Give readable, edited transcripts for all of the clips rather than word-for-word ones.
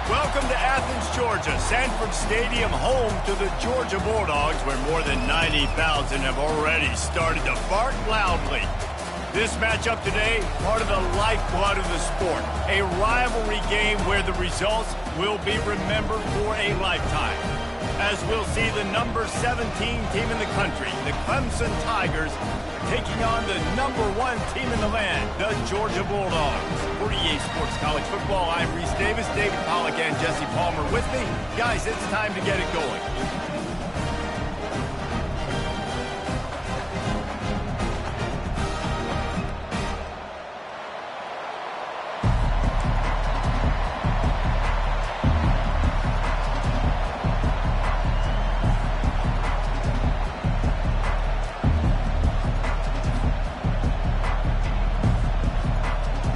Welcome to Athens, Georgia, Sanford Stadium, home to the Georgia Bulldogs, where more than 90,000 have already started to bark loudly. This matchup today, part of the lifeblood of the sport, a rivalry game where the results will be remembered for a lifetime. As we'll see the number 17 team in the country, the Clemson Tigers, taking on the number 1 team in the land, the Georgia Bulldogs. For EA Sports College Football, I'm Reese Davis, David Pollack, and Jesse Palmer with me. Guys, it's time to get it going.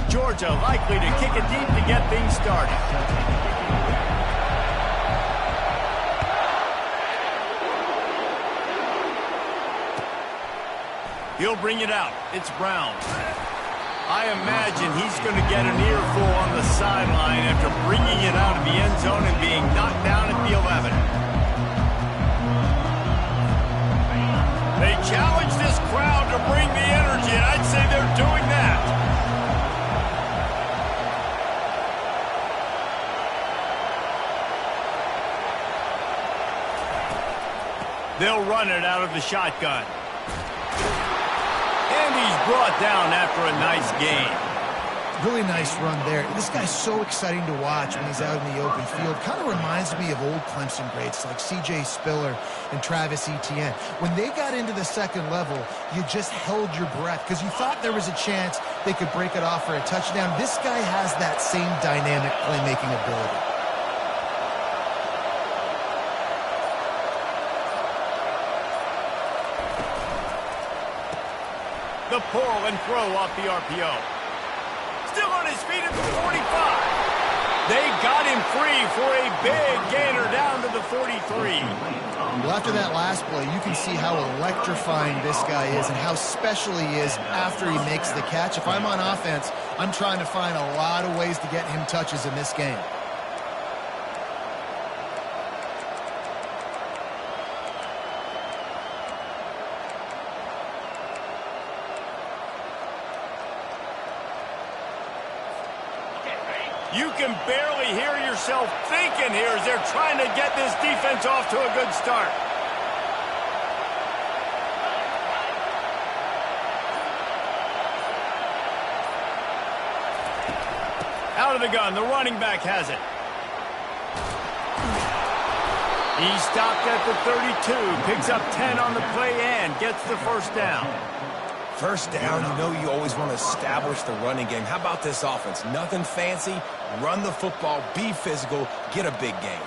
Georgia likely to kick it deep to get things started. He'll bring it out. It's Brown. I imagine he's going to get an earful on the sideline after bringing it out of the end zone and being knocked down at the 11. They challenge this crowd to bring the energy, and I'd say they're doing that. They'll run it out of the shotgun. And he's brought down after a nice gain. Really nice run there. This guy's so exciting to watch when he's out in the open field. Kind of reminds me of old Clemson greats like C.J. Spiller and Travis Etienne. When they got into the second level, you just held your breath because you thought there was a chance they could break it off for a touchdown. This guy has that same dynamic playmaking ability. The pull and throw off the RPO. Still on his feet at the 45. They got him free for a big gainer down to the 43. Well, after that last play, you can see how electrifying this guy is and how special he is after he makes the catch. If I'm on offense, I'm trying to find a lot of ways to get him touches in this game. You can barely hear yourself thinking here as they're trying to get this defense off to a good start. Out of the gun, the running back has it. He stopped at the 32, picks up 10 on the play and gets the first down. First down, you know you always want to establish the running game. How about this offense? Nothing fancy. Run the football, be physical, get a big gain.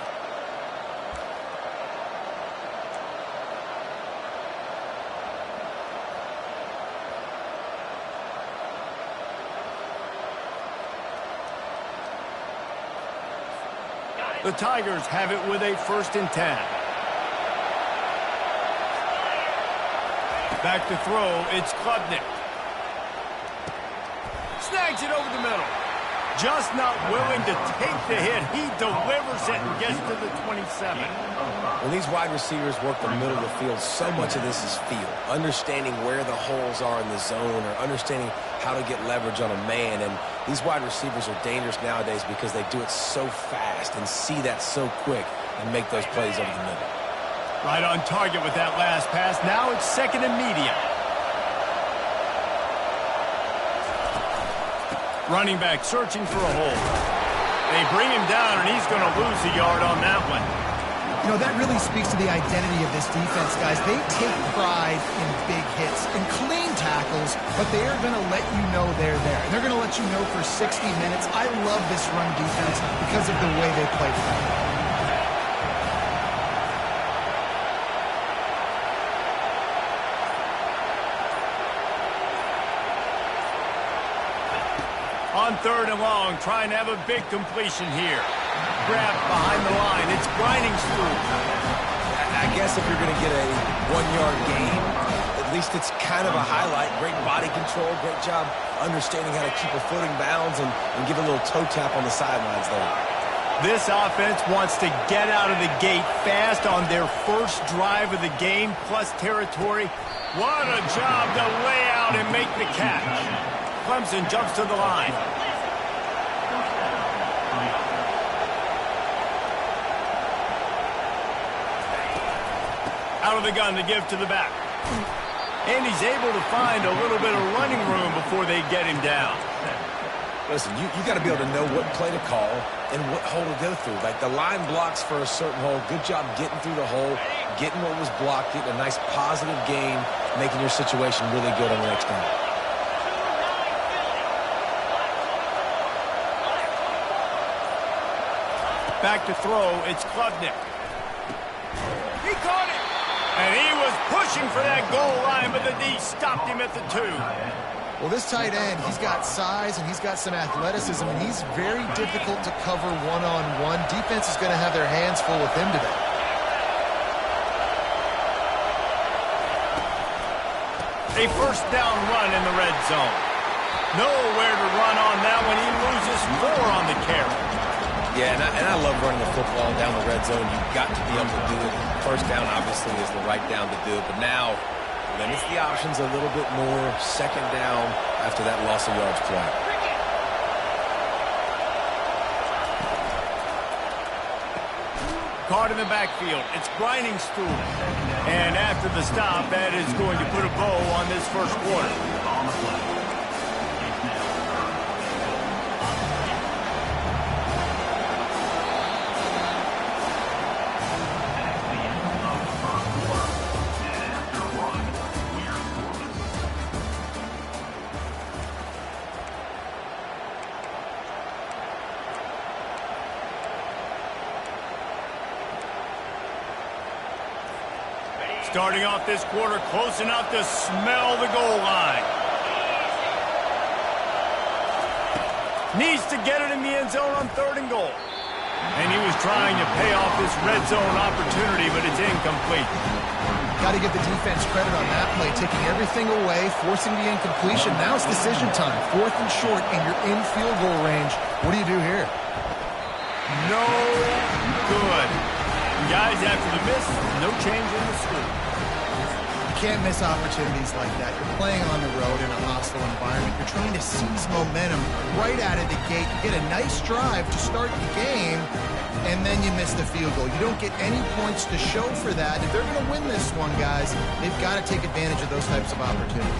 The Tigers have it with a 1st and 10. Back to throw, it's Klubnik. Snags it over the middle. Just not willing to take the hit. He delivers it and gets to the 27. When these wide receivers work the middle of the field, so much of this is feel. Understanding where the holes are in the zone or understanding how to get leverage on a man. And these wide receivers are dangerous nowadays because they do it so fast and see that so quick and make those plays over the middle. Right on target with that last pass. Now it's 2nd and medium. Running back searching for a hole. They bring him down, and he's going to lose a yard on that one. You know, that really speaks to the identity of this defense, guys. They take pride in big hits and clean tackles, but they are going to let you know they're there. They're going to let you know for 60 minutes. I love this run defense because of the way they play football. On 3rd and long, trying to have a big completion here. grab behind the line. It's grinding through. I guess if you're going to get a 1-yard gain, at least it's kind of a highlight. Great body control, great job understanding how to keep a foot in bounds and give a little toe tap on the sidelines there. This offense wants to get out of the gate fast on their first drive of the game, plus territory. What a job to lay out and make the catch. Clemson jumps to the line. Out of the gun to give to the back. And he's able to find a little bit of running room before they get him down. Listen, you got to be able to know what play to call and what hole to go through. Like the line blocks for a certain hole. Good job getting through the hole, getting what was blocked, getting a nice positive gain, making your situation really good on the next down. Back to throw, it's Klubnik. He caught it! And he was pushing for that goal line, but the D stopped him at the 2. Well, this tight end, he's got size and he's got some athleticism, and he's very difficult to cover one-on-one. Defense is going to have their hands full with him today. A first down run in the red zone. Nowhere to run on that one. He loses 4 on the carry. Yeah, and I love running the football down the red zone. You've got to be able to do it. First down, obviously, is the right down to do it. But now, limits the options a little bit more. Second down after that loss of yards play. Caught in the backfield. It's grinding through. And after the stop, that is going to put a bow on this first quarter. Starting off this quarter close enough to smell the goal line. Needs to get it in the end zone on 3rd and goal. And he was trying to pay off this red zone opportunity, but it's incomplete. Got to give the defense credit on that play, taking everything away, forcing the incompletion. Now it's decision time. 4th and short, and you're in field goal range. What do you do here? No good. Guys, after the miss, no change in the score. You can't miss opportunities like that. You're playing on the road in a hostile environment. You're trying to seize momentum right out of the gate. You get a nice drive to start the game, and then you miss the field goal. You don't get any points to show for that. If they're going to win this one, guys, they've got to take advantage of those types of opportunities.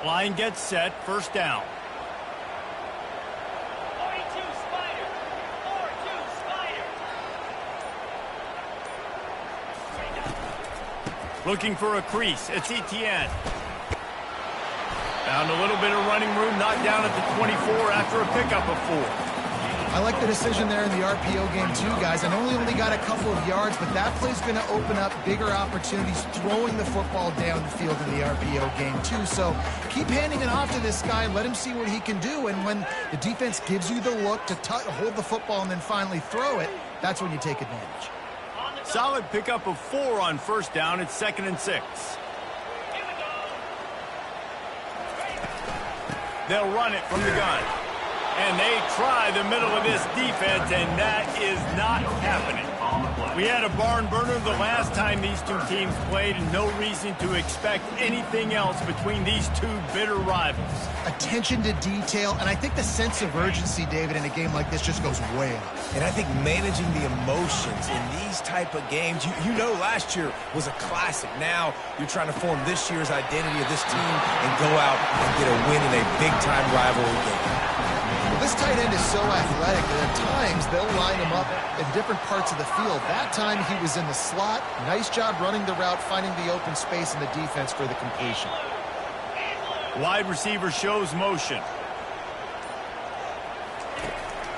Line gets set, first down. Looking for a crease. It's Etienne. Found a little bit of running room, knocked down at the 24 after a pickup of 4. I like the decision there in the RPO game too, guys. I know he only got a couple of yards, but that play's going to open up bigger opportunities throwing the football down the field in the RPO game too. So keep handing it off to this guy. Let him see what he can do. And when the defense gives you the look to hold the football and then finally throw it, that's when you take advantage. Solid pickup of 4 on first down. It's 2nd and 6. They'll run it from the gun. And they try the middle of this defense, and that is not happening. We had a barn burner the last time these two teams played, and no reason to expect anything else between these two bitter rivals. Attention to detail, and I think the sense of urgency, David, in a game like this just goes way up. And I think managing the emotions in these type of games, you know last year was a classic. Now you're trying to form this year's identity of this team and go out and get a win in a big-time rivalry game. This tight end is so athletic that at times they'll line him up in different parts of the field. That time he was in the slot. Nice job running the route, finding the open space in the defense for the completion. Wide receiver shows motion.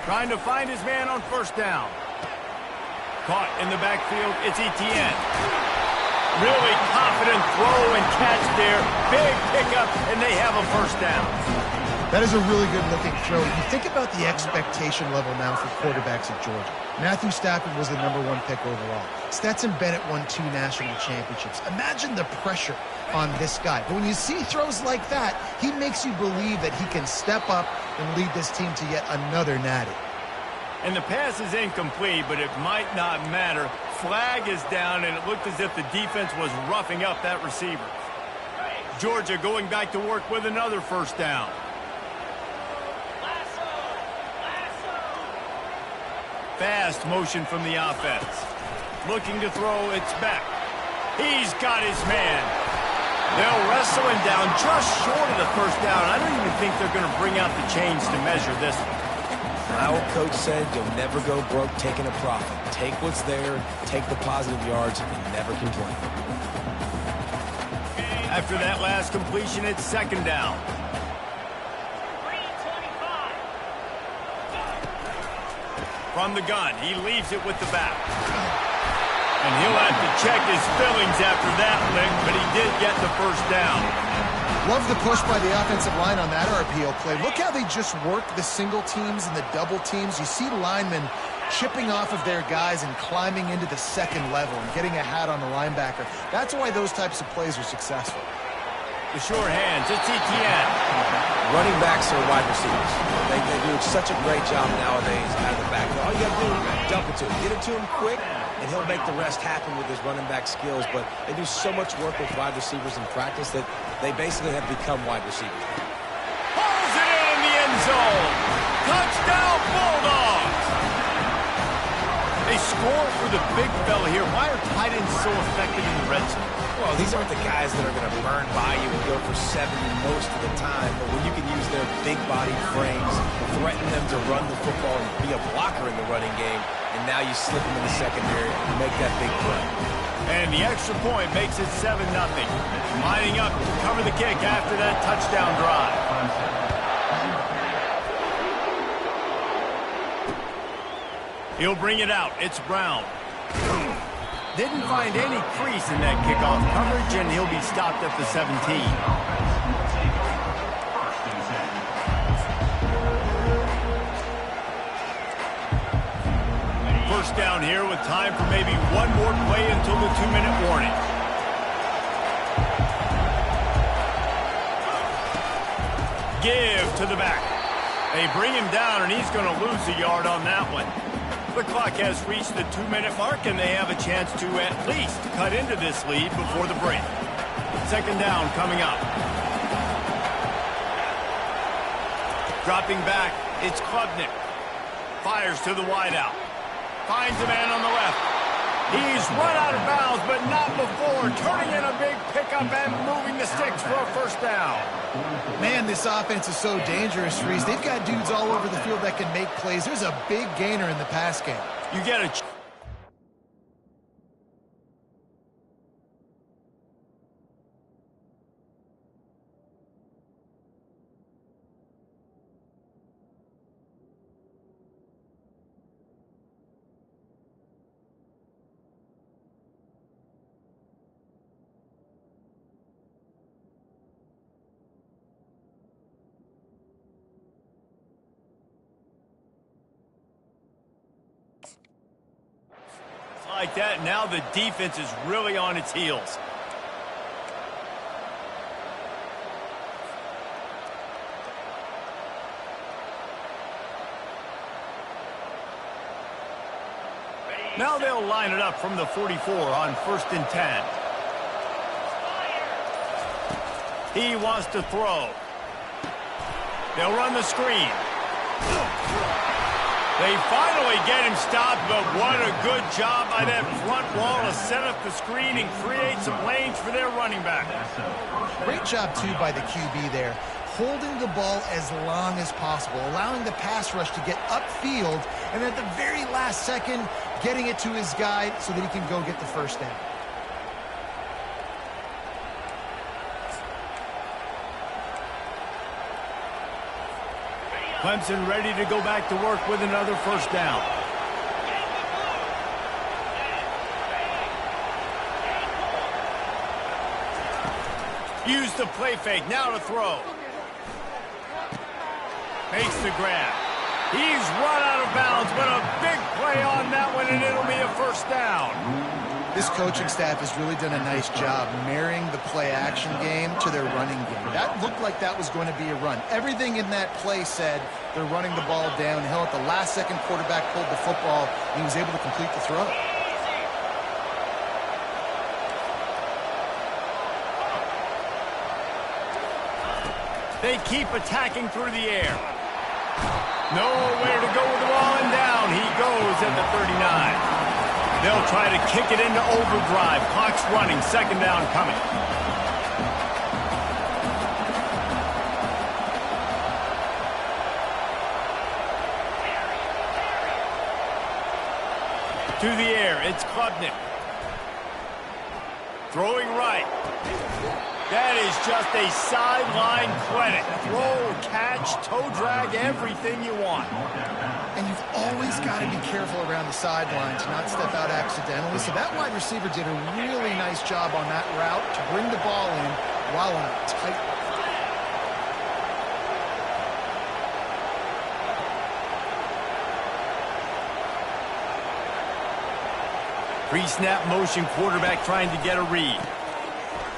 Trying to find his man on first down. Caught in the backfield, it's Etienne. Really confident throw and catch there. Big pickup, and they have a first down. That is a really good-looking throw. You think about the expectation level now for quarterbacks at Georgia. Matthew Stafford was the #1 pick overall. Stetson Bennett won 2 national championships. Imagine the pressure on this guy. But when you see throws like that, he makes you believe that he can step up and lead this team to yet another natty. And the pass is incomplete, but it might not matter. Flag is down, and it looked as if the defense was roughing up that receiver. Georgia going back to work with another first down. Fast motion from the offense. Looking to throw, it's back. He's got his man. They'll wrestle him down just short of the first down. I don't even think they're going to bring out the chains to measure this one. My old coach said you'll never go broke taking a profit. Take what's there, take the positive yards, and never complain. After that last completion, it's second down. From the gun, he leaves it with the back. And he'll have to check his fillings after that lick, but he did get the first down. Love the push by the offensive line on that RPO play. Look how they just work the single teams and the double teams. You see linemen chipping off of their guys and climbing into the second level and getting a hat on the linebacker. That's why those types of plays are successful. The short hands, it's Etienne. Running backs are wide receivers. They do such a great job nowadays out of the back. All you got to do is dump it to him. Get it to him quick, and he'll make the rest happen with his running back skills. But they do so much work with wide receivers in practice that they basically have become wide receivers. Pulls it in the end zone. Touchdown, Bulldogs. They score for the big fella here. Why are tight ends so effective in the red zone? Well, these aren't the guys that are going to burn by you and go for 70 most of the time, but when you can use their big-bodied frames, threaten them to run the football and be a blocker in the running game, and now you slip them in the secondary and make that big play. And the extra point makes it 7-0. Lining up to cover the kick after that touchdown drive. He'll bring it out. It's Brown. Didn't find any crease in that kickoff coverage, and he'll be stopped at the 17. First down here with time for maybe one more play until the 2-minute warning. Give to the back. They bring him down, and he's going to lose a yard on that one. The clock has reached the 2-minute mark, and they have a chance to at least cut into this lead before the break. Second down coming up. Dropping back, it's Klubnik. Fires to the wideout. Finds a man on the left. He's run out of bounds, but not before. Turning in a big pickup and moving the sticks for a first down. Man, this offense is so dangerous, Reese. They've got dudes all over the field that can make plays. There's a big gainer in the pass game. You get a... Like that, now the defense is really on its heels. Now they'll line it up from the 44 on 1st and 10. He wants to throw. They'll run the screen. They finally get him stopped, but what a good job by that front wall to set up the screen and create some lanes for their running back. Great job, too, by the QB there, holding the ball as long as possible, allowing the pass rush to get upfield, and at the very last second, getting it to his guy so that he can go get the first down. Clemson ready to go back to work with another first down. Use the play fake, now to throw. Makes the grab. He's run out of bounds, but a big play on that one, and it'll be a first down. This coaching staff has really done a nice job marrying the play-action game to their running game. That looked like that was going to be a run. Everything in that play said they're running the ball downhill. At the last second, quarterback pulled the football, and he was able to complete the throw. They keep attacking through the air. Nowhere to go with the ball, and down he goes at the 39. They'll try to kick it into overdrive. Clock's running. Second down coming. To the air. It's Klubnik. Throwing right. That is just a sideline credit. Throw, catch, toe drag, everything you want. And you've always got to be careful around the sideline to not step out accidentally. So that wide receiver did a really nice job on that route to bring the ball in while on a tight. Pre-snap motion, quarterback trying to get a read.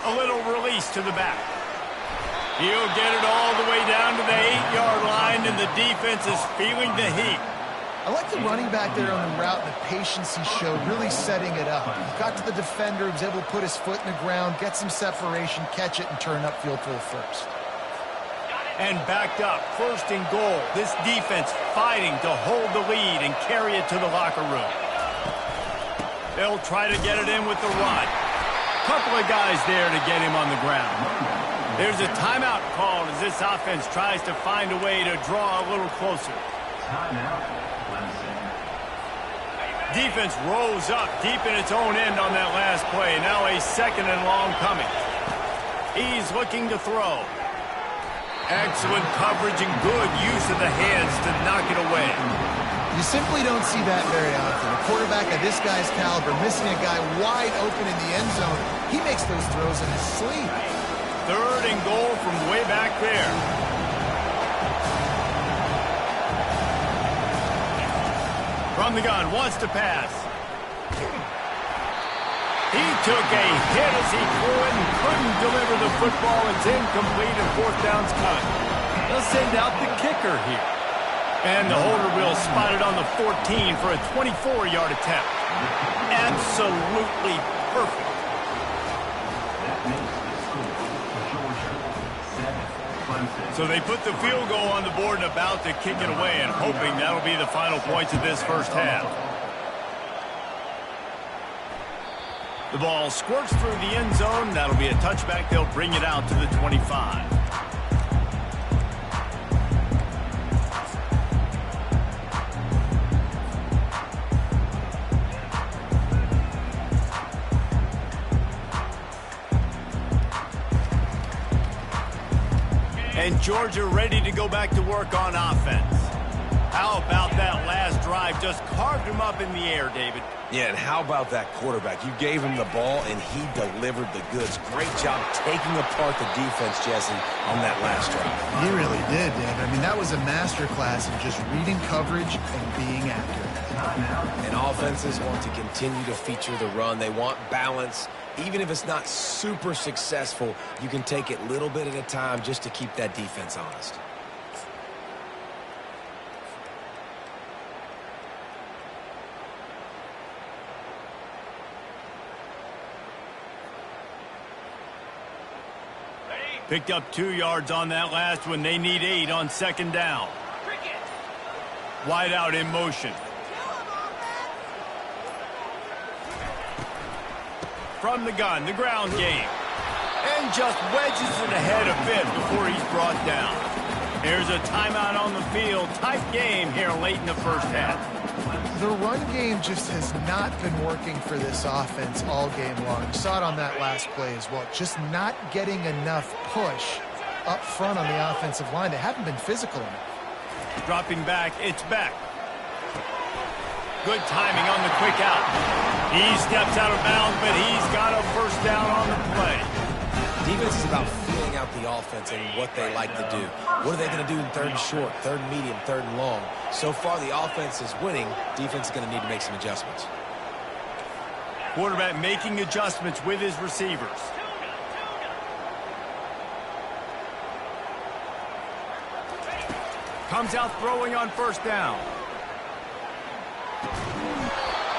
A little release to the back. He'll get it all the way down to the 8-yard line, and the defense is feeling the heat. I like the running back there on the route and the patience he showed, really setting it up. He got to the defender, was able to put his foot in the ground, get some separation, catch it, and turn upfield for the first. And backed up, first and goal. This defense fighting to hold the lead and carry it to the locker room. They'll try to get it in with the run. Couple of guys there to get him on the ground. There's a timeout called as this offense tries to find a way to draw a little closer. Defense rose up deep in its own end on that last play. Now a second and long coming. He's looking to throw. Excellent coverage and good use of the hands to knock it away. You simply don't see that very often. A quarterback of this guy's caliber missing a guy wide open in the end zone. He makes those throws in his sleep. Third and goal from way back there. From the gun, wants to pass. He took a hit as he threw it and couldn't deliver the football. It's incomplete and fourth down's cut. They'll send out the kicker here. And the holder will spot it on the 14 for a 24-yard attempt. Absolutely perfect. So they put the field goal on the board and about to kick it away, and hoping that'll be the final points of this first half. The ball squirts through the end zone. That'll be a touchback. They'll bring it out to the 25. And Georgia ready to go back to work on offense. How about that last drive? Just carved him up in the air, David. Yeah, and how about that quarterback? You gave him the ball, and he delivered the goods. Great job taking apart the defense, Jesse, on that last drive. He really did, David. I mean, that was a masterclass in just reading coverage and being accurate. And offenses want to continue to feature the run. They want balance. Even if it's not super successful, you can take it little bit at a time just to keep that defense honest. Picked up 2 yards on that last one. They need 8 on second down. Wide out in motion. From the gun, the ground game. And just wedges it ahead a bit before he's brought down. There's a timeout on the field. Tight game here late in the first half. The run game just has not been working for this offense all game long. You saw it on that last play as well. Just not getting enough push up front on the offensive line. They haven't been physical enough. Dropping back, it's back. Good timing on the quick out. He steps out of bounds, but he's got a first down on the play. Defense is about feeling out the offense and what they like to do. What are they going to do in third and short, third and medium, third and long? So far, the offense is winning. Defense is going to need to make some adjustments. Quarterback making adjustments with his receivers. Comes out throwing on first down.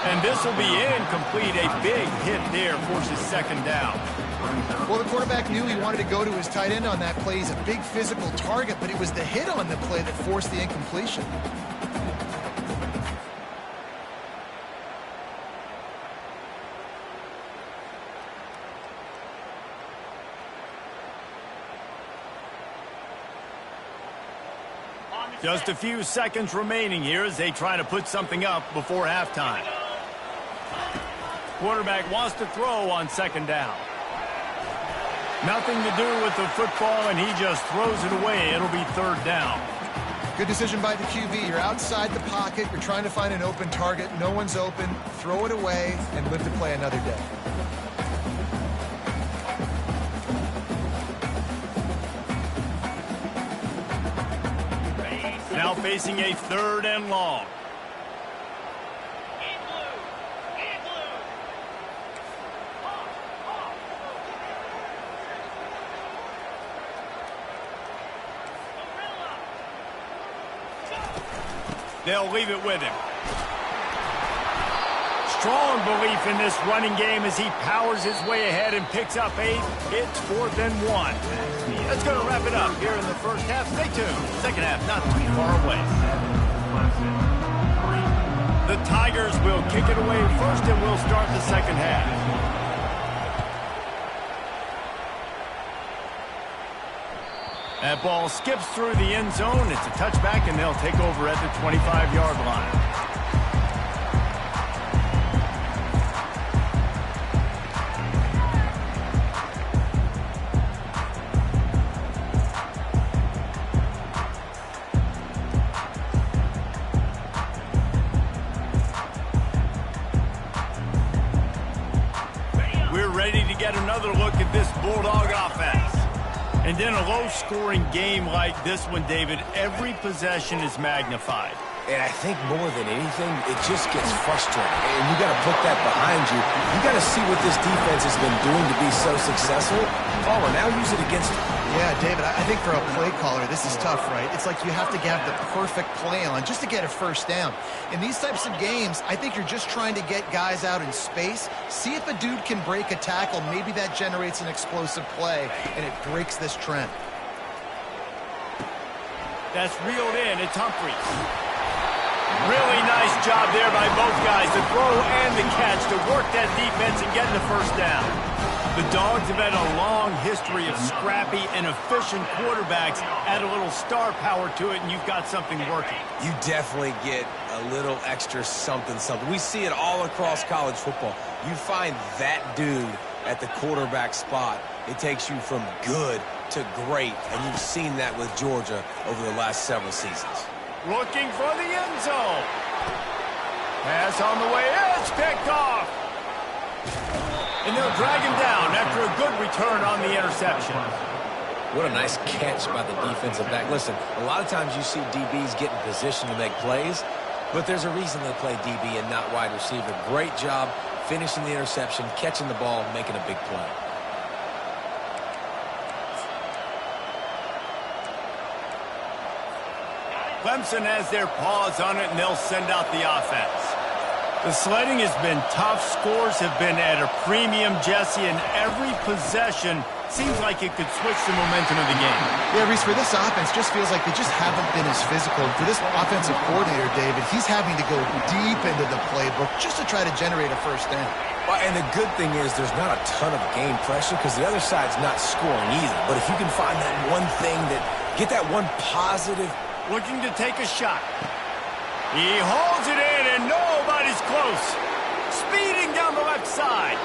And this will be incomplete. A big hit there forces second down. Well, the quarterback knew he wanted to go to his tight end on that play. He's a big physical target, but it was the hit on the play that forced the incompletion. Just a few seconds remaining here as they try to put something up before halftime. Quarterback wants to throw on second down. Nothing to do with the football, and he just throws it away. It'll be third down. Good decision by the QB. You're outside the pocket. You're trying to find an open target. No one's open. Throw it away and live to play another day. Now facing a third and long. They'll leave it with him. Strong belief in this running game as he powers his way ahead and picks up 8. It's 4th and 1. That's going to wrap it up here in the first half. Stay tuned. Second half not too far away. The Tigers will kick it away first, and we'll start the second half. That ball skips through the end zone. It's a touchback, and they'll take over at the 25-yard line. We're ready to get another look at this Bulldog offense. And in a low-scoring game like this one, David, every possession is magnified. And I think more than anything, it just gets frustrating. And you got to put that behind you. You got to see what this defense has been doing to be so successful. Caller, now use it against them. Yeah, David, I think for a play caller, this is tough, right? It's like you have to have the perfect play on just to get a first down. In these types of games, I think you're just trying to get guys out in space, see if a dude can break a tackle. Maybe that generates an explosive play, and it breaks this trend. That's reeled in. It's Humphries. Really nice job there by both guys, the throw and the catch, to work that defense and get the first down. The Dogs have had a long history of scrappy and efficient quarterbacks. Add a little star power to it, and you've got something working. You definitely get a little extra something. We see it all across college football. You find that dude at the quarterback spot, it takes you from good to great, and you've seen that with Georgia over the last several seasons. Looking for the end zone. Pass on the way. It's picked off. And they'll drag him down after a good return on the interception. What a nice catch by the defensive back. Listen, a lot of times you see DBs get in position to make plays, but there's a reason they play DB and not wide receiver. Great job finishing the interception, catching the ball, making a big play. Clemson has their paws on it, and they'll send out the offense. The sledding has been tough. Scores have been at a premium, Jesse, and every possession seems like it could switch the momentum of the game. Yeah, Reese, for this offense, just feels like they just haven't been as physical. For this offensive coordinator, David, he's having to go deep into the playbook just to try to generate a first down. Well, and the good thing is there's not a ton of game pressure because the other side's not scoring either. But if you can find that one thing get that one positive. Looking to take a shot. He holds it in, and nobody's close. Speeding down the left side.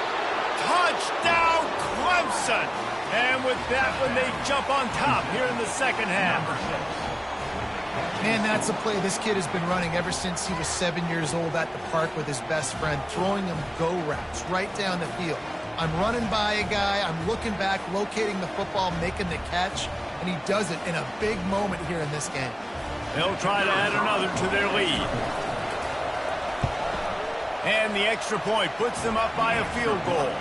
Touchdown, Clemson. And with that one, they jump on top here in the second half. Man, that's a play this kid has been running ever since he was 7 years old at the park with his best friend, throwing him go routes right down the field. I'm running by a guy, I'm looking back, locating the football, making the catch, and he does it in a big moment here in this game. They'll try to add another to their lead. And the extra point puts them up by a field goal.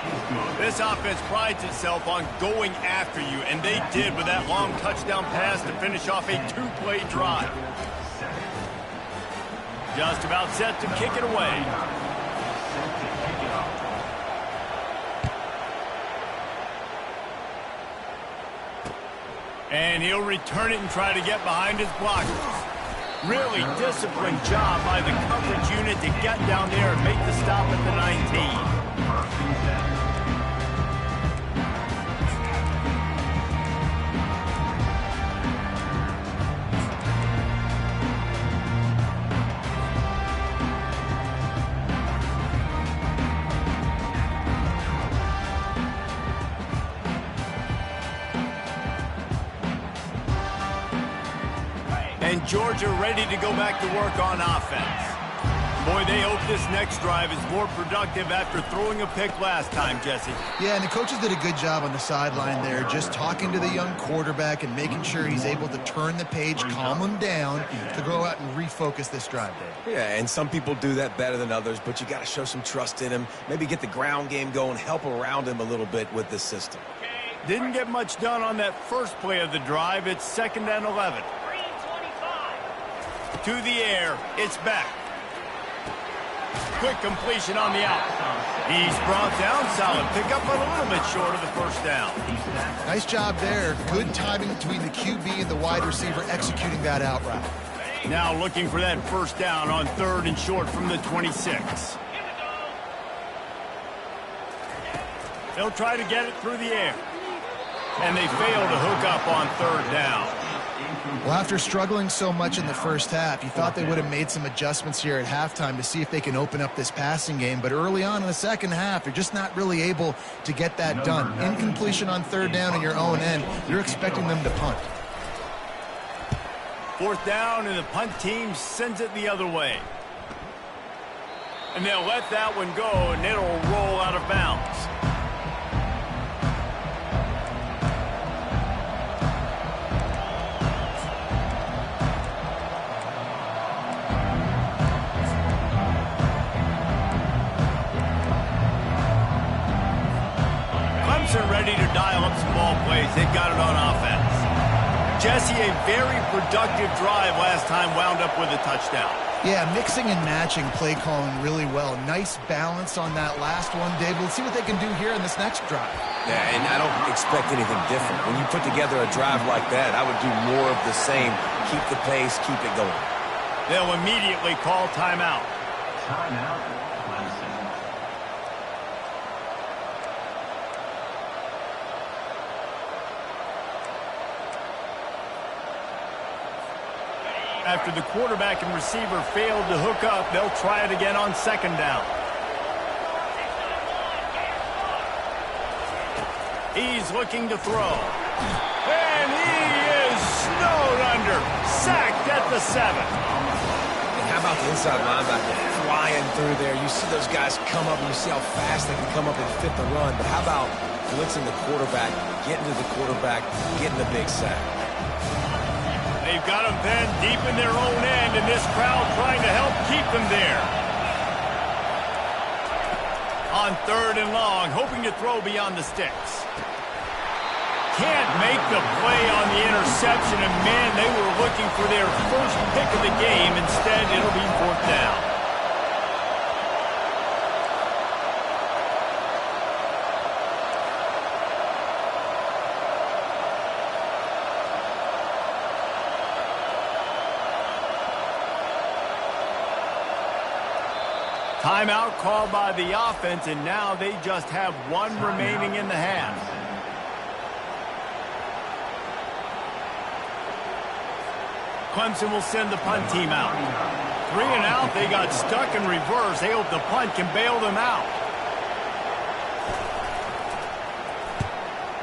This offense prides itself on going after you, and they did with that long touchdown pass to finish off a two-play drive. Just about set to kick it away. And he'll return it and try to get behind his blockers. Really disciplined job by the coverage unit to get down there and make the stop at the 19. And Georgia ready to go back to work on offense. Boy, they hope this next drive is more productive after throwing a pick last time, Jesse. Yeah, and the coaches did a good job on the sideline there, just talking to the young quarterback and making sure he's able to turn the page, calm him down to go out and refocus this drive, Dave. Yeah, and some people do that better than others, but you got to show some trust in him. Maybe get the ground game going, help around him a little bit with this system. Didn't get much done on that first play of the drive. It's 2nd and 11. To the air, it's back. Quick completion on the out. He's brought down, solid pickup, but a little bit short of the first down. Nice job there. Good timing between the QB and the wide receiver executing that out route. Now looking for that first down on 3rd and short from the 26. They'll try to get it through the air. And they fail to hook up on 3rd down. Well, after struggling so much in the first half, you thought they would have made some adjustments here at halftime to see if they can open up this passing game. But early on in the second half, you're just not really able to get that done. Incompletion on 3rd down in your own end, you're expecting them to punt. 4th down, and the punt team sends it the other way. And they'll let that one go, and it'll roll out of bounds. Ready to dial up some ball plays. They've got it on offense. Jesse, a very productive drive last time, wound up with a touchdown. Yeah, mixing and matching play calling really well. Nice balance on that last one, Dave. Let's see what they can do here in this next drive. Yeah, and I don't expect anything different. When you put together a drive like that, I would do more of the same. Keep the pace, keep it going. They'll immediately call timeout. Timeout. After the quarterback and receiver failed to hook up, they'll try it again on 2nd down. He's looking to throw. And he is snowed under. Sacked at the 7. And how about the inside linebacker flying through there? You see those guys come up, and you see how fast they can come up and fit the run. But how about blitzing the quarterback, getting to the quarterback, getting the big sack? They've got them pinned deep in their own end, and this crowd trying to help keep them there. On 3rd and long, hoping to throw beyond the sticks. Can't make the play on the interception, and man, they were looking for their first pick of the game. Instead, it'll be 4th down. Timeout called by the offense, and now they just have one remaining in the half. Clemson will send the punt team out. 3 and out, they got stuck in reverse. They hope the punt can bail them out.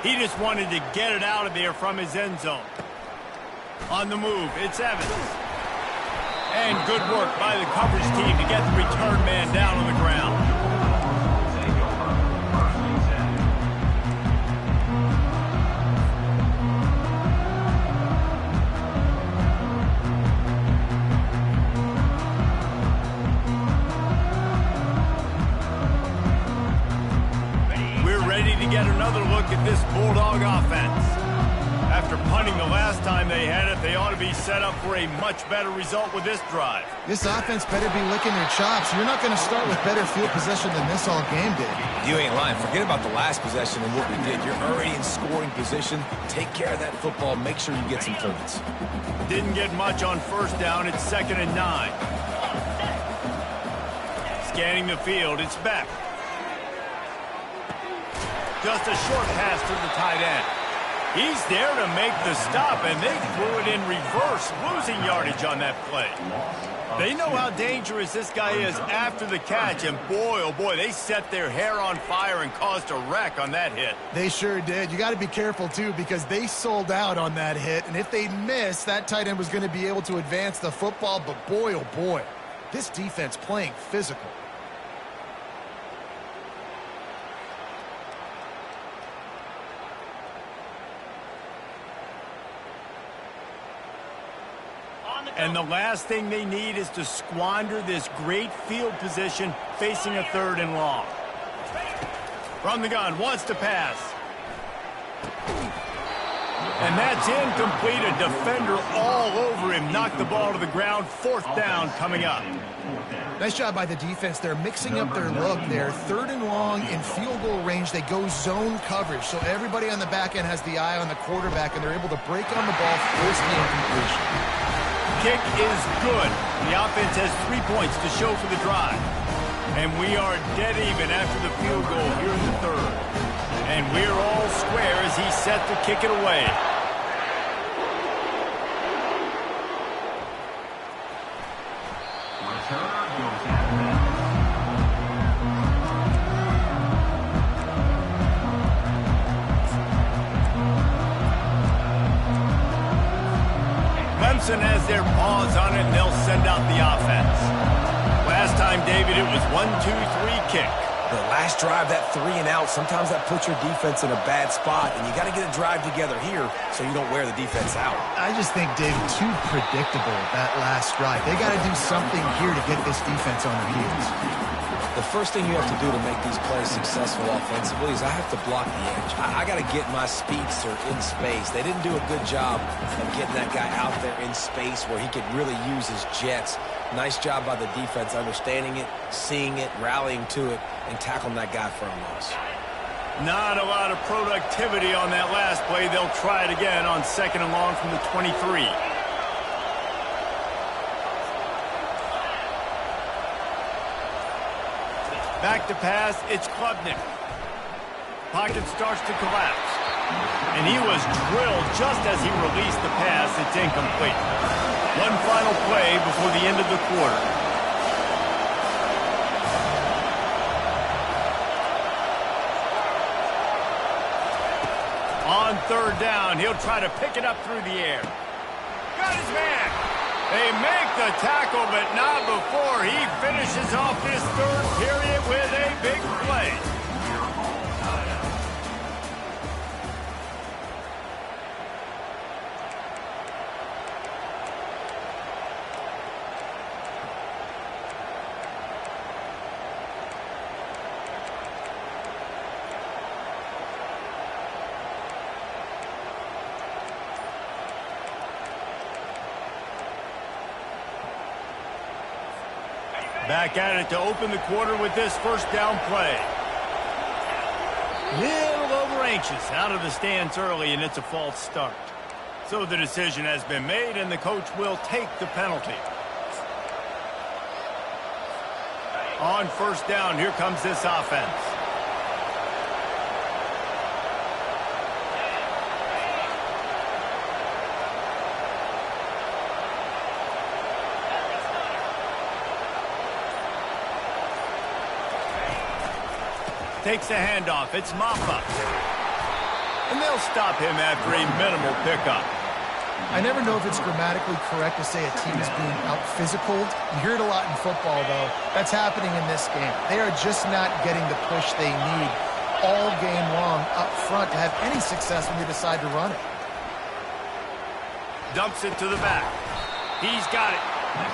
He just wanted to get it out of there from his end zone. On the move, it's Evans. And good work by the coverage team to get the return man down on the ground. get another look at this Bulldog offense. After punting the last time they had it, they ought to be set up for a much better result with this drive. This offense better be licking their chops. You're not going to start with better field possession than this all game did. You ain't lying. Forget about the last possession and what we did. You're already in scoring position. Take care of that football. Make sure you get some points. Didn't get much on first down. It's 2nd and 9. Scanning the field. It's Beck. Just a short pass to the tight end. He's there to make the stop, and they threw it in reverse, losing yardage on that play. They know how dangerous this guy is after the catch, and boy, oh boy, they set their hair on fire and caused a wreck on that hit. They sure did. You got to be careful, too, because they sold out on that hit, and if they missed, that tight end was going to be able to advance the football, but boy, oh boy, this defense playing physical. And the last thing they need is to squander this great field position facing a 3rd and long. From the gun, wants to pass. And that's incomplete. A defender all over him. Knocked the ball to the ground. 4th down coming up. Nice job by the defense. They're mixing up their look there. 3rd and long in field goal range. They go zone coverage. So everybody on the back end has the eye on the quarterback, and they're able to break on the ball, force the incompletion. Kick is good. The offense has 3 points to show for the drive. And we are dead even after the field goal here in the 3rd. And we're all square as he's set to kick it away. Clemson has their paws on it, and they'll send out the offense. Last time, David, it was 1-2-3 kick. The last drive, that 3 and out, sometimes that puts your defense in a bad spot, and you got to get a drive together here so you don't wear the defense out. I just think, David, too predictable that last drive. They got to do something here to get this defense on their heels. The first thing you have to do to make these plays successful offensively is I have to block the edge. I got to get my speedster in space. They didn't do a good job of getting that guy out there in space where he could really use his jets. Nice job by the defense understanding it, seeing it, rallying to it, and tackling that guy for a loss. Not a lot of productivity on that last play. They'll try it again on 2nd and long from the 23. Back to pass, it's Klubnik. Pocket starts to collapse. And he was drilled just as he released the pass. It's incomplete. One final play before the end of the quarter. On 3rd down, he'll try to pick it up through the air. Got his man. They make the tackle, but not before he finishes off this 3rd period with a big play. Back at it to open the quarter with this 1st down play. Little over anxious out of the stance early, and it's a false start. So the decision has been made, and the coach will take the penalty. On 1st down, here comes this offense. Takes a handoff. It's Maffa. And they'll stop him after a minimal pickup. I never know if it's grammatically correct to say a team is being out-physicaled. You hear it a lot in football, though. That's happening in this game. They are just not getting the push they need all game long up front to have any success when they decide to run it. Dumps it to the back. He's got it.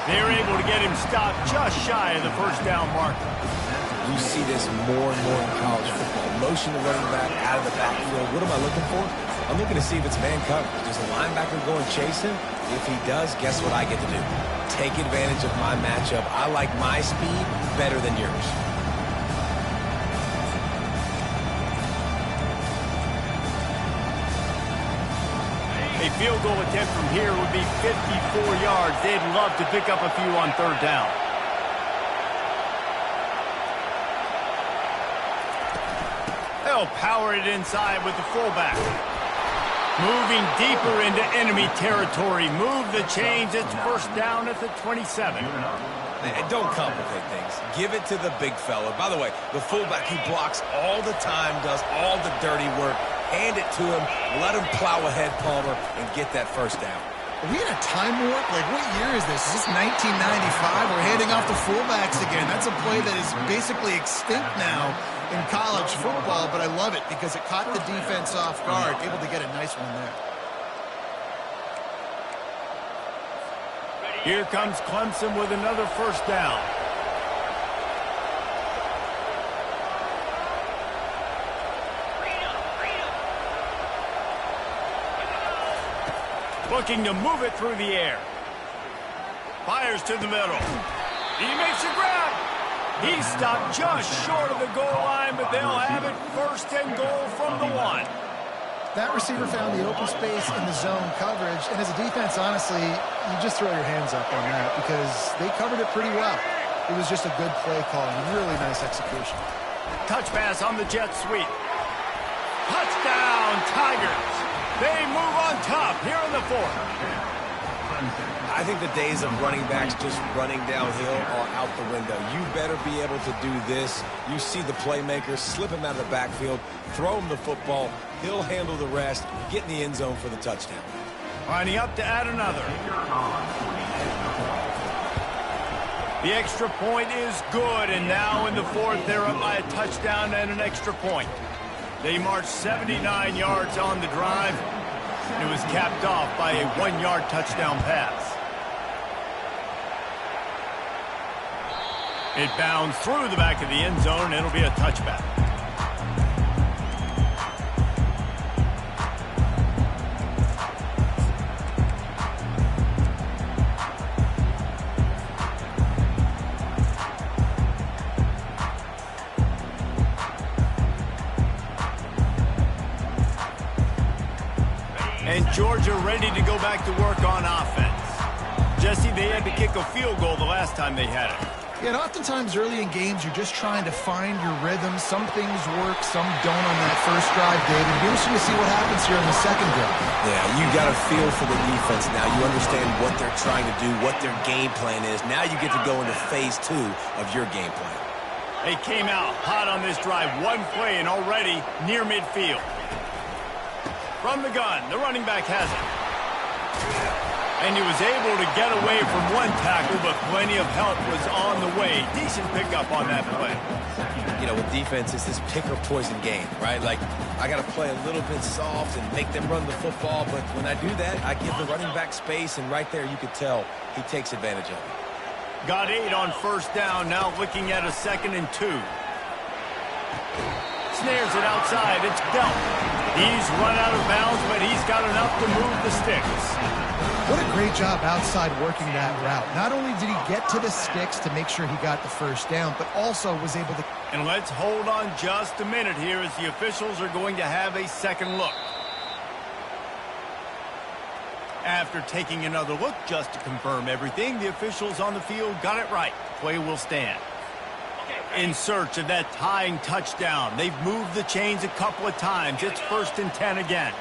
They're able to get him stopped just shy of the 1st down marker. You see this more and more in college football. Motion the running back out of the backfield. What am I looking for? I'm looking to see if it's man coverage. Does the linebacker go and chase him? If he does, guess what I get to do? Take advantage of my matchup. I like my speed better than yours. A field goal attempt from here would be 54 yards. They'd love to pick up a few on third down. They'll power it inside with the fullback. Moving deeper into enemy territory. Move the chains. It's first down at the 27. And don't complicate things. Give it to the big fella. By the way, the fullback, he blocks all the time, does all the dirty work. Hand it to him. Let him plow ahead, Palmer, and get that first down. Are we in a time warp? Like, what year is this? Is this 1995? We're handing off to fullbacks again. That's a play that is basically extinct now in college football, but I love it because it caught the defense off guard, able to get a nice one there. Here comes Clemson with another first down. Looking to move it through the air. Fires to the middle. He makes a grab. He stopped just short of the goal line, but they'll have it first and goal from the 1. That receiver found the open space in the zone coverage, and as a defense, honestly, you just throw your hands up on that because they covered it pretty well. It was just a good play call and really nice execution. Touch pass on the jet sweep. Touchdown, Tigers. They move on top here in the 4th. I think the days of running backs just running downhill are out the window. You better be able to do this. You see the playmakers, slip him out of the backfield, throw him the football. He'll handle the rest, get in the end zone for the touchdown. Lining up to add another. The extra point is good, and now in the 4th, they're up by a touchdown and an extra point. They marched 79 yards on the drive, and it was capped off by a 1-yard touchdown pass. It bounds through the back of the end zone, and it'll be a touchback. And Georgia ready to go back to work on offense. Jesse, they had to kick a field goal the last time they had it. Yeah, and oftentimes early in games, you're just trying to find your rhythm. Some things work, some don't on that first drive, David. It'll be interesting to see what happens here in the second drive. Yeah, you got a feel for the defense now. You understand what they're trying to do, what their game plan is. Now you get to go into phase 2 of your game plan. They came out hot on this drive. One play and already near midfield. From the gun, the running back has it. And he was able to get away from one tackle, but plenty of help was on the way. Decent pickup on that play. You know, with defense, it's this pick or poison game, right? Like, I got to play a little bit soft and make them run the football, but when I do that, I give the running back space, and right there you could tell he takes advantage of it. Got 8 on first down, now looking at a 2nd and 2. Snares it outside, it's dealt. He's run out of bounds, but he's got enough to move the sticks. What a great job outside working that route. Not only did he get to the sticks to make sure he got the first down, but also was able to... And let's hold on just a minute here as the officials are going to have a second look. After taking another look just to confirm everything, the officials on the field got it right. Play will stand. In search of that tying touchdown. They've moved the chains a couple of times. It's 1st and 10 again.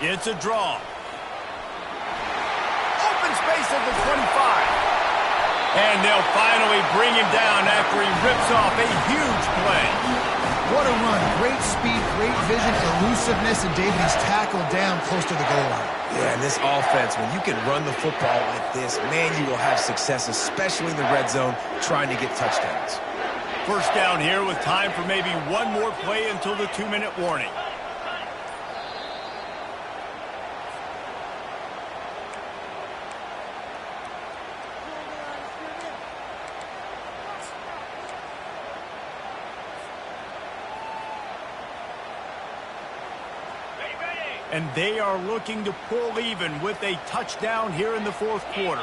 It's a draw. Open space at the 25. And they'll finally bring him down after he rips off a huge play. What a run. Great speed, great vision, elusiveness, and David, he's tackled down close to the goal line. Yeah, and this offense, when you can run the football like this, man, you will have success, especially in the red zone, trying to get touchdowns. First down here with time for maybe one more play until the 2-minute warning. And they are looking to pull even with a touchdown here in the fourth quarter.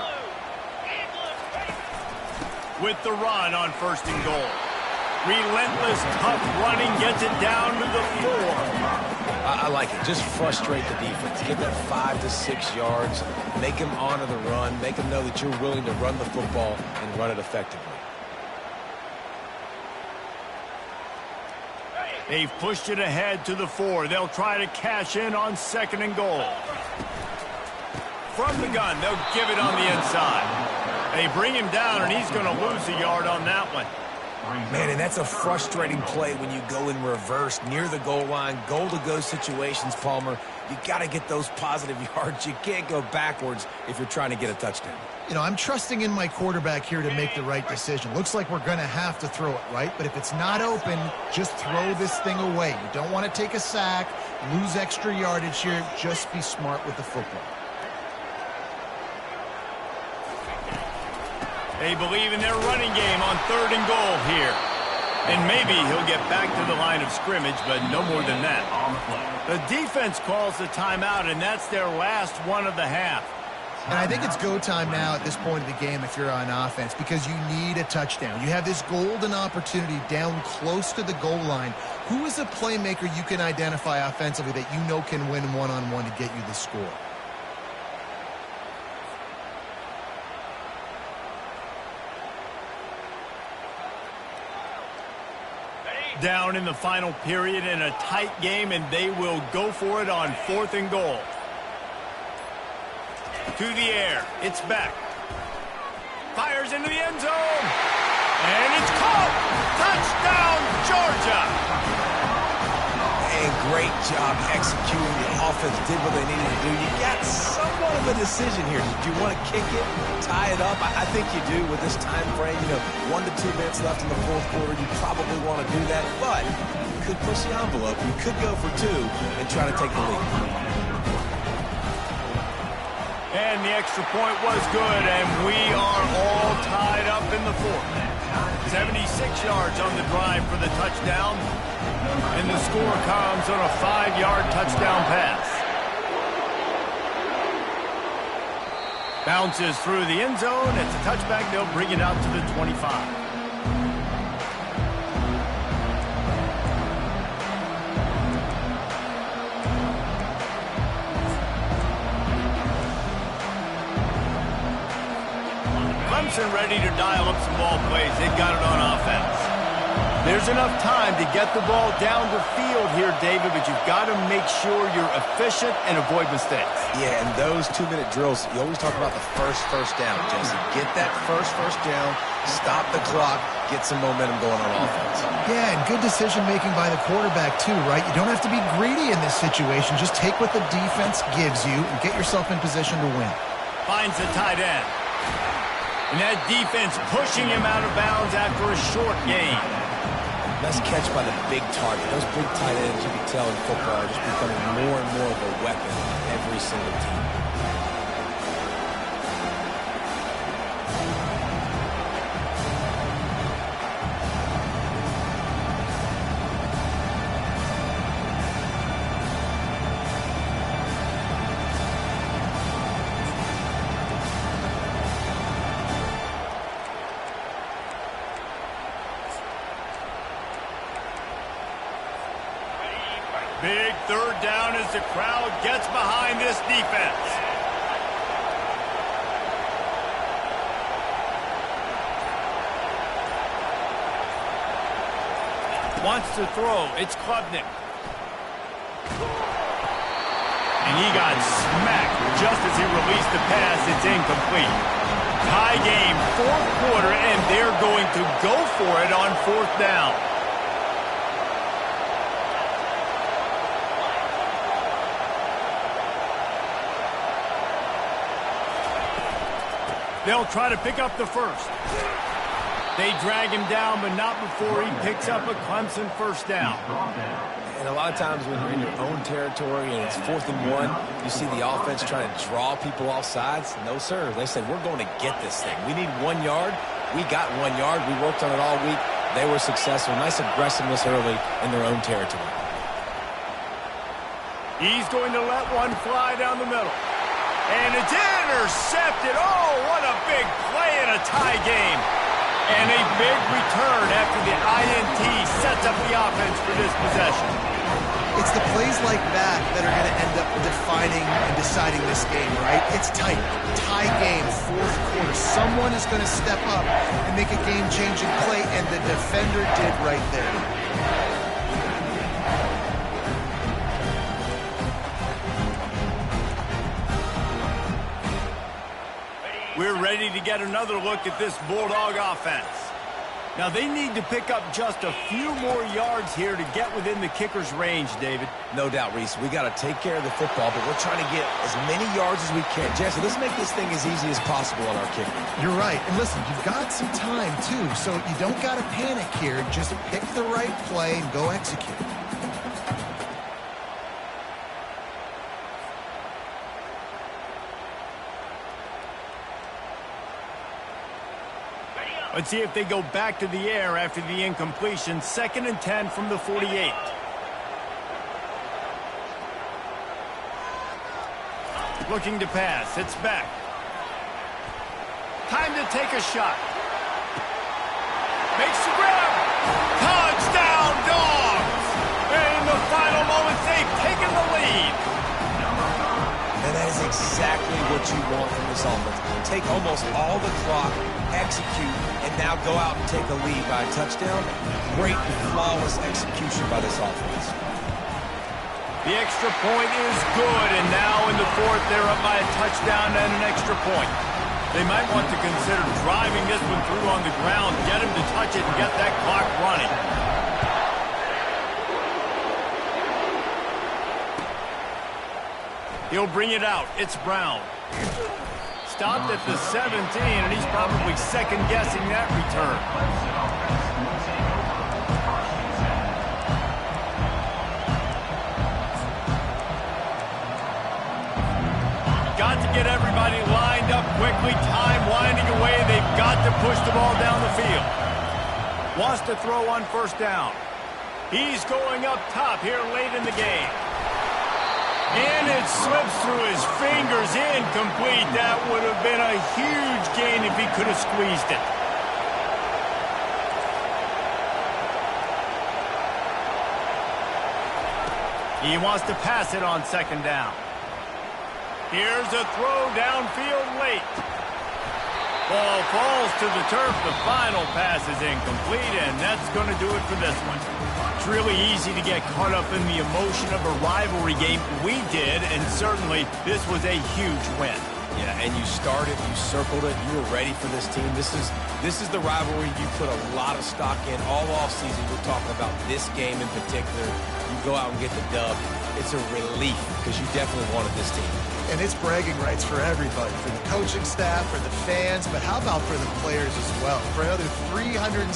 With the run on 1st and goal. Relentless, tough running gets it down to the 4. I like it. Just frustrate the defense. Get them 5 to 6 yards. Make them honor the run. Make them know that you're willing to run the football and run it effectively. They've pushed it ahead to the 4. They'll try to cash in on 2nd and goal. From the gun, they'll give it on the inside. They bring him down, and he's going to lose a yard on that one. Man, and that's a frustrating play when you go in reverse near the goal line, goal-to-go situations, Palmer. You got to get those positive yards. You can't go backwards if you're trying to get a touchdown. You know, I'm trusting in my quarterback here to make the right decision. Looks like we're going to have to throw it, right? But if it's not open, just throw this thing away. You don't want to take a sack, lose extra yardage here. Just be smart with the football. They believe in their running game on 3rd and goal here. And maybe he'll get back to the line of scrimmage, but no more than that. The defense calls the timeout, and that's their last one of the half. And I think it's go time now at this point of the game if you're on offense because you need a touchdown. You have this golden opportunity down close to the goal line. Who is a playmaker you can identify offensively that you know can win one-on-one to get you the score? Down in the final period in a tight game, and they will go for it on 4th and goal. To the air. It's back. Fires into the end zone. And it's caught. Touchdown, Georgia. And great job executing. The offense did what they needed to do. You got somewhat of a decision here. Do you want to kick it, tie it up? I think you do with this time frame. You know, 1 to 2 minutes left in the fourth quarter. You probably want to do that, but you could push the envelope. You could go for 2 and try to take the lead. And the extra point was good, and we are all tied up in the 4th. 76 yards on the drive for the touchdown, and the score comes on a 5-yard touchdown pass. Bounces through the end zone. It's a touchback. They'll bring it out to the 25. Clemson ready to dial up some ball plays. They've got it on offense. There's enough time to get the ball down the field here, David, but you've got to make sure you're efficient and avoid mistakes. Yeah, and those 2-minute drills, you always talk about the first down, Jesse. Get that first down, stop the clock, get some momentum going on offense. Yeah, and good decision-making by the quarterback, too, right? You don't have to be greedy in this situation. Just take what the defense gives you and get yourself in position to win. Finds the tight end. And that defense pushing him out of bounds after a short gain. Nice catch by the big target. Those big tight ends, you can tell in football, are just becoming more and more of a weapon on every single team. Big 3rd down as the crowd gets behind this defense. Wants to throw. It's Klubnik. And he got smacked just as he released the pass. It's incomplete. Tie game, 4th quarter, and they're going to go for it on 4th down. They'll try to pick up the first. They drag him down, but not before he picks up a Clemson first down. And a lot of times when you're in your own territory and it's 4th and 1, you see the offense trying to draw people off sides. No, sir. They said, we're going to get this thing. We need 1 yard. We got 1 yard. We worked on it all week. They were successful. Nice aggressiveness early in their own territory. He's going to let one fly down the middle. And it's intercepted. Oh, what a big play in a tie game. And a big return after the INT sets up the offense for this possession. It's the plays like that that are going to end up defining and deciding this game, right? It's tight. Tie game, fourth quarter. Someone is going to step up and make a game-changing play, and the defender did right there. We're ready to get another look at this Bulldog offense. Now, they need to pick up just a few more yards here to get within the kicker's range, David. No doubt, Reese. We got to take care of the football, but we're trying to get as many yards as we can. Jesse, let's make this thing as easy as possible on our kicker. You're right. And listen, you've got some time, too, so you don't got to panic here. Just pick the right play and go execute. Let's see if they go back to the air after the incompletion. 2nd and 10 from the 48. Looking to pass. It's back. Time to take a shot. Makes the grab. Touchdown, Dogs! And in the final moments, they've taken the lead. And that is exactly what you want from this offense. Take almost all the clock, execute, and now go out and take a lead by a touchdown. Great, flawless execution by this offense. The extra point is good, and now in the fourth, they're up by a touchdown and an extra point. They might want to consider driving this one through on the ground, get him to touch it, and get that clock running. He'll bring it out. It's Brown. Stopped at the 17, and he's probably second-guessing that return. Got to get everybody lined up quickly. Time winding away. They've got to push the ball down the field. Wants to throw on first down. He's going up top here late in the game. And it slips through his fingers, incomplete. That would have been a huge gain if he could have squeezed it. He wants to pass it on 2nd down. Here's a throw downfield late. Ball falls to the turf. The final pass is incomplete, and that's going to do it for this one. It's really easy to get caught up in the emotion of a rivalry game. We did, and certainly this was a huge win. Yeah, and you started, you circled it, you were ready for this team. This is the rivalry you put a lot of stock in all offseason. We're talking about this game in particular. You go out and get the dub. It's a relief because you definitely wanted this team. And it's bragging rights for everybody, for the coaching staff, for the fans, but how about for the players as well? For another 365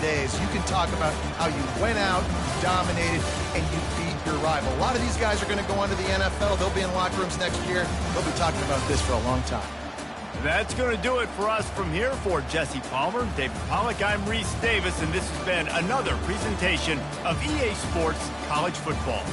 days, you can talk about how you went out, you dominated, and you beat your rival. A lot of these guys are going to go on to the NFL. They'll be in locker rooms next year. They'll be talking about this for a long time. That's going to do it for us from here. For Jesse Palmer, David Pollack, I'm Reese Davis, and this has been another presentation of EA Sports College Football.